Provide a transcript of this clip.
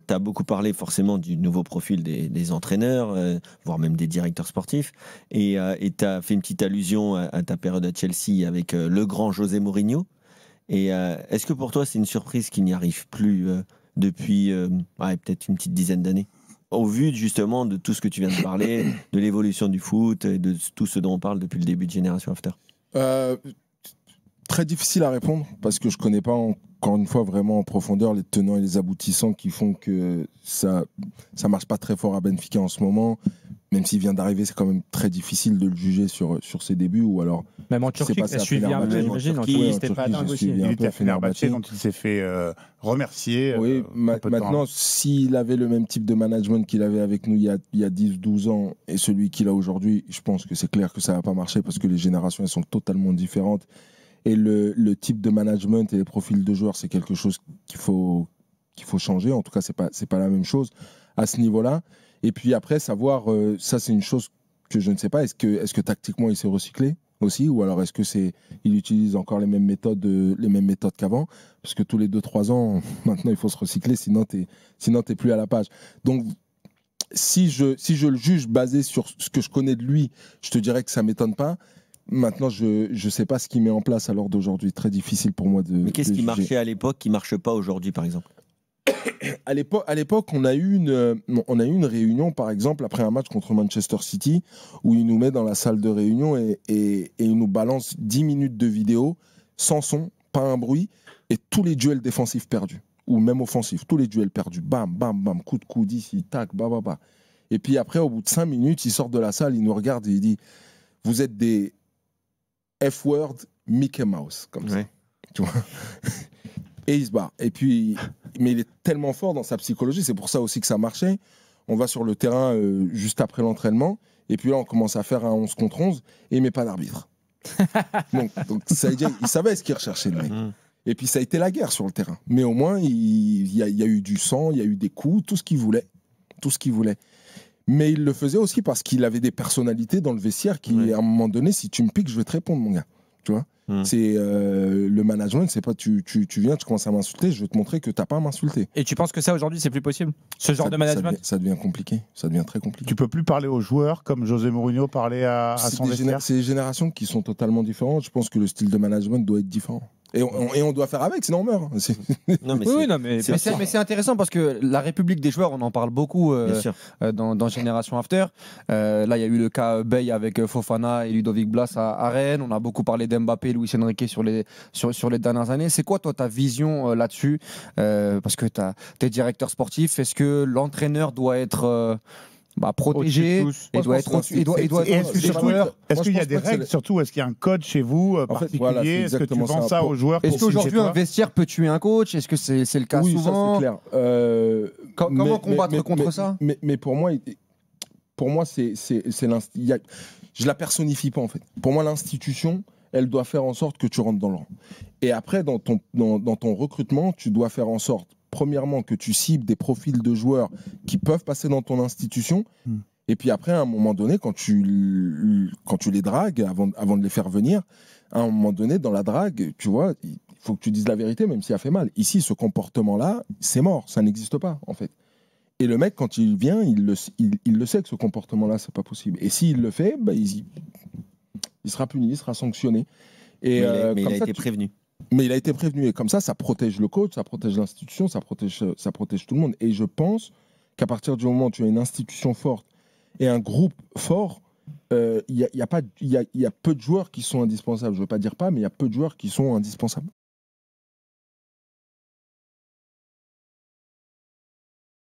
tu as beaucoup parlé forcément du nouveau profil des entraîneurs, voire même des directeurs sportifs. Et tu as fait une petite allusion à ta période à Chelsea avec le grand José Mourinho. Et est-ce que pour toi, c'est une surprise qu'il n'y arrive plus depuis peut-être une petite dizaine d'années? Au vu justement de tout ce que tu viens de parler, de l'évolution du foot et de tout ce dont on parle depuis le début de Génération After. Très difficile à répondre parce que je connais pas encore une fois vraiment en profondeur les tenants et les aboutissants qui font que ça marche pas très fort à Benfica en ce moment. Même s'il vient d'arriver, c'est quand même très difficile de le juger sur ses débuts ou alors. Même en Turquie, il a suivi un peu, j'imagine. En Turquie, c'était pas dingue aussi. Il était à Fenerbahçe dont il s'est fait remercier. Oui, maintenant, s'il avait le même type de management qu'il avait avec nous il y a 10-12 ans et celui qu'il a aujourd'hui, je pense que c'est clair que ça va pas marcher parce que les générations elles sont totalement différentes. Et le type de management et les profils de joueurs, c'est quelque chose qu'il faut changer. En tout cas, c'est pas la même chose à ce niveau-là. Et puis après, savoir, ça c'est une chose que je ne sais pas. Est-ce que tactiquement il s'est recyclé aussi, ou alors est-ce que il utilise encore les mêmes méthodes qu'avant? Parce que tous les 2-3 ans, maintenant il faut se recycler, sinon t'es plus à la page. Donc si je le juge basé sur ce que je connais de lui, je te dirais que ça m'étonne pas. Maintenant, je ne sais pas ce qu'il met en place à l'heure d'aujourd'hui. Très difficile pour moi de. Mais qu'est-ce qui marchait à l'époque qui ne marche pas aujourd'hui, par exemple? À l'époque, on a eu une réunion, par exemple, après un match contre Manchester City, où il nous met dans la salle de réunion et il nous balance 10 minutes de vidéo, sans son, pas un bruit, et tous les duels défensifs perdus, ou même offensifs, tous les duels perdus. Bam, bam, bam, coup de coude ici, tac, bah, bah, bah. Et puis après, au bout de 5 minutes, il sort de la salle, il nous regarde et il dit « Vous êtes des F-word Mickey Mouse », comme ça. Tu vois. Et il se barre. Et puis, mais il est tellement fort dans sa psychologie, c'est pour ça aussi que ça marchait. On va sur le terrain juste après l'entraînement, et puis là, on commence à faire un 11 contre 11, et il met pas d'arbitre. donc ça veut dire, il savait ce qu'il recherchait, le mec. Et puis, ça a été la guerre sur le terrain. Mais au moins, il y a eu du sang, il y a eu des coups, tout ce qu'il voulait. Tout ce qu'il voulait. Mais il le faisait aussi parce qu'il avait des personnalités dans le vestiaire qui, à un moment donné, si tu me piques, je vais te répondre, mon gars. Tu vois. C'est le management, c'est pas tu viens, tu commences à m'insulter, je vais te montrer que t'as pas à m'insulter. Et tu penses que ça aujourd'hui c'est plus possible, ce genre de management? Ça devient compliqué, ça devient très compliqué. Tu peux plus parler aux joueurs comme José Mourinho parlait à son vestiaire. C'est des générations qui sont totalement différentes. Je pense que le style de management doit être différent. Et on doit faire avec, sinon on meurt. Mais c'est intéressant parce que la République des joueurs, on en parle beaucoup dans Génération After. Là, il y a eu le cas Bey avec Fofana et Ludovic Blas à Rennes. On a beaucoup parlé d'Mbappé et Luis Enrique sur les dernières années. C'est quoi, toi, ta vision là-dessus? Parce que tu es directeur sportif. Est-ce que l'entraîneur doit être protégé et doit être Est-ce qu'il y a des règles surtout? Est-ce qu'il y a un code chez vous particulier? Est-ce que tu vends ça aux joueurs? Est-ce qu'aujourd'hui un vestiaire peut tuer un coach? Est-ce que c'est le cas souvent? Ça, c'est clair. Comment combattre contre ça? Mais pour moi, je la personnifie pas en fait. Pour moi, l'institution, elle doit faire en sorte que tu rentres dans le rang. Et après, dans ton recrutement, tu dois faire en sorte, premièrement, que tu cibles des profils de joueurs qui peuvent passer dans ton institution. Et puis après, à un moment donné, quand tu les dragues, avant de les faire venir, à un moment donné, dans la drague, tu vois, il faut que tu dises la vérité, même si ça fait mal. Ici, ce comportement-là, c'est mort, ça n'existe pas, en fait. Et le mec, quand il vient, il le sait que ce comportement-là, c'est pas possible. Et s'il le fait, il sera puni, il sera sanctionné. Et, mais il a été prévenu. Mais il a été prévenu. Et comme ça protège le coach, ça protège l'institution, ça protège tout le monde. Et je pense qu'à partir du moment où tu as une institution forte et un groupe fort, il y a peu de joueurs qui sont indispensables. Je ne veux pas dire pas, mais il y a peu de joueurs qui sont indispensables.